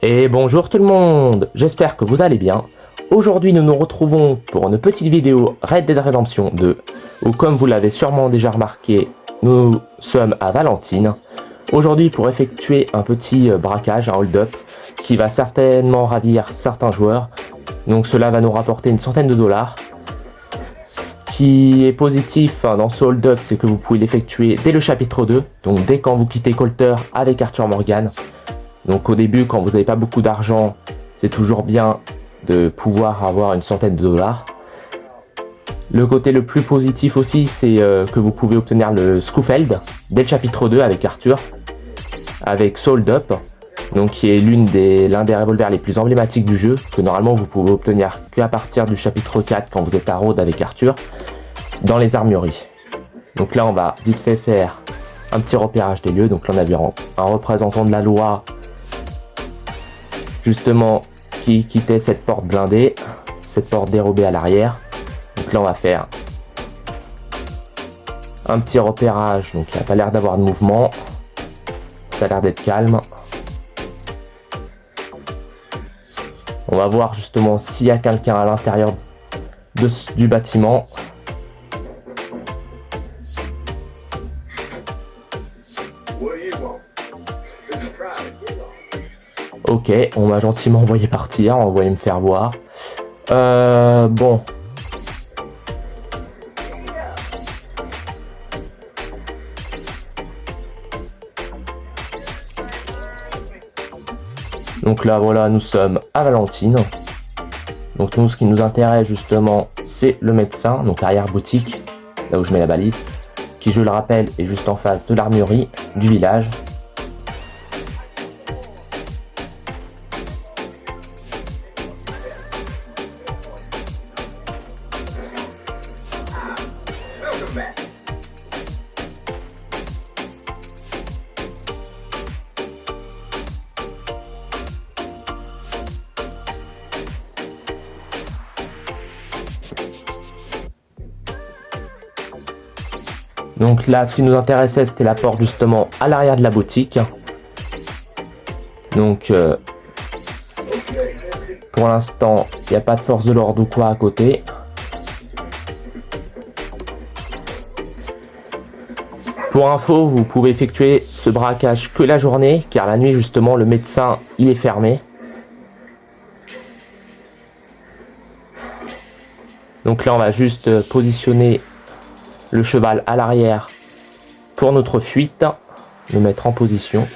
Et bonjour tout le monde, j'espère que vous allez bien. Aujourd'hui nous nous retrouvons pour une petite vidéo Red Dead Redemption 2, où comme vous l'avez sûrement déjà remarqué, nous sommes à Valentine. Aujourd'hui pour effectuer un petit braquage, un hold-up, qui va certainement ravir certains joueurs. Donc cela va nous rapporter une centaine de dollars. Ce qui est positif dans ce hold-up, c'est que vous pouvez l'effectuer dès le chapitre 2, donc dès quand vous quittez Colter avec Arthur Morgan. Donc au début, quand vous n'avez pas beaucoup d'argent, c'est toujours bien de pouvoir avoir une centaine de dollars. Le côté le plus positif aussi, c'est que vous pouvez obtenir le Schofield dès le chapitre 2 avec Arthur, avec Hold Up, donc qui est l'un des revolvers les plus emblématiques du jeu, que normalement vous pouvez obtenir qu'à partir du chapitre 4 quand vous êtes à Rhodes avec Arthur, dans les armureries. Donc là on va vite fait faire un petit repérage des lieux. Donc là on a vu un représentant de la loi justement qui quittait cette porte blindée, cette porte dérobée à l'arrière. Donc là on va faire un petit repérage, donc il n'y a pas l'air d'avoir de mouvement, ça a l'air d'être calme. On va voir justement s'il y a quelqu'un à l'intérieur du bâtiment. Ok, on m'a gentiment envoyé partir, on va me faire voir. Bon. Donc là, voilà, nous sommes à Valentine. Donc nous, ce qui nous intéresse justement, c'est le médecin, donc l'arrière-boutique, là où je mets la balise, qui, je le rappelle, est juste en face de l'armurerie du village. Donc là, ce qui nous intéressait, c'était la porte justement à l'arrière de la boutique. Donc, pour l'instant, il n'y a pas de force de l'ordre ou quoi à côté. Pour info, vous pouvez effectuer ce braquage que la journée, car la nuit, justement, le médecin, il est fermé. Donc là, on va juste positionner le cheval à l'arrière pour notre fuite, le mettre en position.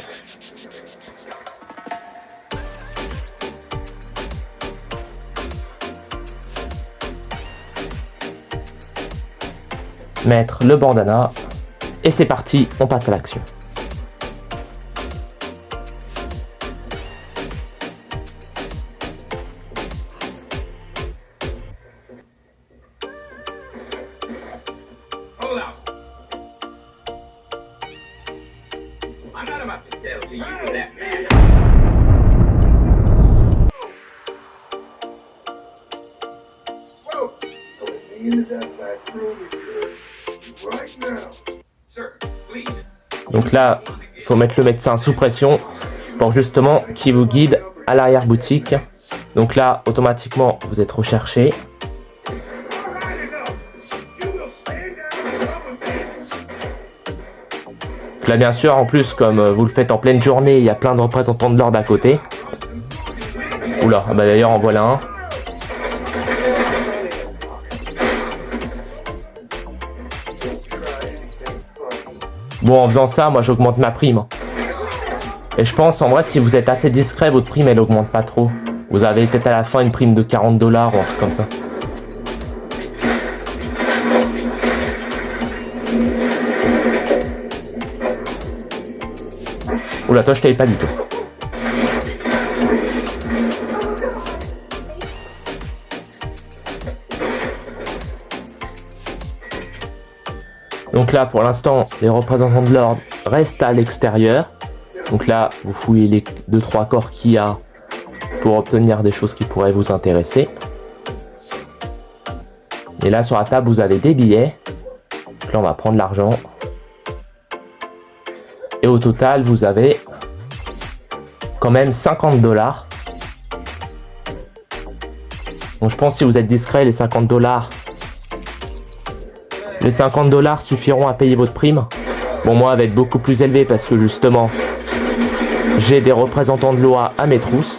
Mettre le bandana et c'est parti, on passe à l'action. Donc là, il faut mettre le médecin sous pression pour justement qu'il vous guide à l'arrière-boutique. Donc là, automatiquement, vous êtes recherché. Donc là, bien sûr, en plus, comme vous le faites en pleine journée, il y a plein de représentants de l'ordre à côté. Oula, bah d'ailleurs, en voilà un. Bon, en faisant ça, moi j'augmente ma prime. Et je pense, en vrai, si vous êtes assez discret, votre prime elle augmente pas trop. Vous avez peut-être à la fin une prime de 40 dollars ou un truc comme ça. Oula, toi je t'avais pas du tout. Donc là, pour l'instant, les représentants de l'ordre restent à l'extérieur. Donc là, vous fouillez les 2-3 corps qu'il y a pour obtenir des choses qui pourraient vous intéresser. Et là, sur la table, vous avez des billets. Donc là, on va prendre l'argent. Et au total, vous avez quand même 50 $. Donc je pense que si vous êtes discret, les 50 $, suffiront à payer votre prime. Bon, moi, elle va être beaucoup plus élevée parce que justement, j'ai des représentants de loi à mes trousses.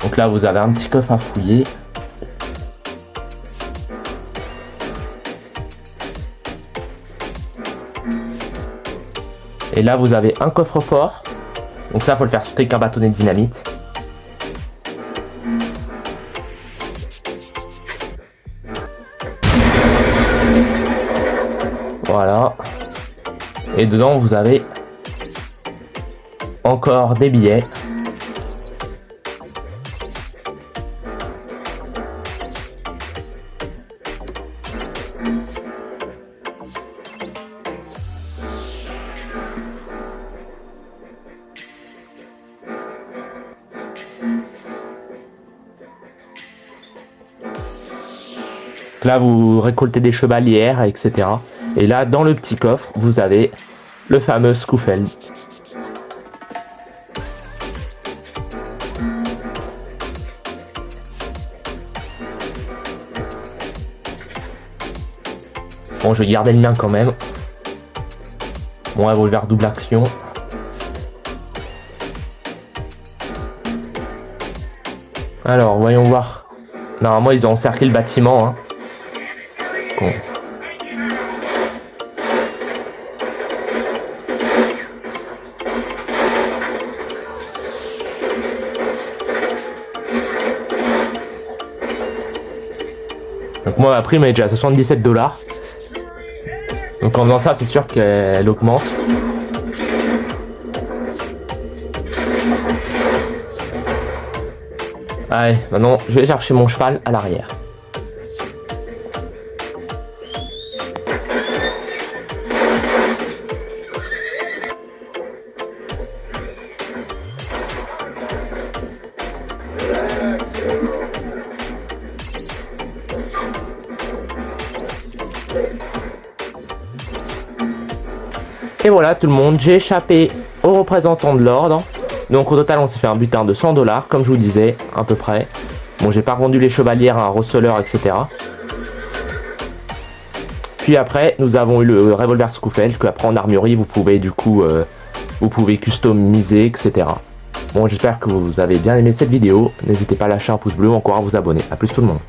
Donc là, vous avez un petit coffre à fouiller. Et là, vous avez un coffre-fort. Donc ça, faut le faire sauter avec un bâtonnet de dynamite. Voilà. Et dedans, vous avez encore des billets. Là, vous récoltez des chevalières, etc. Et là, dans le petit coffre, vous avez le fameux Scufeld. Bon, je vais garder le mien quand même. Bon, revolver double action. Alors, voyons voir. Normalement, ils ont encerclé le bâtiment, hein. Bon. Donc moi, ma prime est déjà à 77 $. Donc en faisant ça, c'est sûr qu'elle augmente. Allez, maintenant, je vais chercher mon cheval à l'arrière. Et voilà tout le monde, j'ai échappé aux représentants de l'ordre. Donc au total on s'est fait un butin de 100 $, comme je vous disais, à peu près. Bon, j'ai pas vendu les chevalières à un receleur, etc. Puis après, nous avons eu le revolver Scufeld, que après en armurerie, vous pouvez du coup, vous pouvez customiser, etc. Bon, j'espère que vous avez bien aimé cette vidéo. N'hésitez pas à lâcher un pouce bleu ou encore à vous abonner. A plus tout le monde.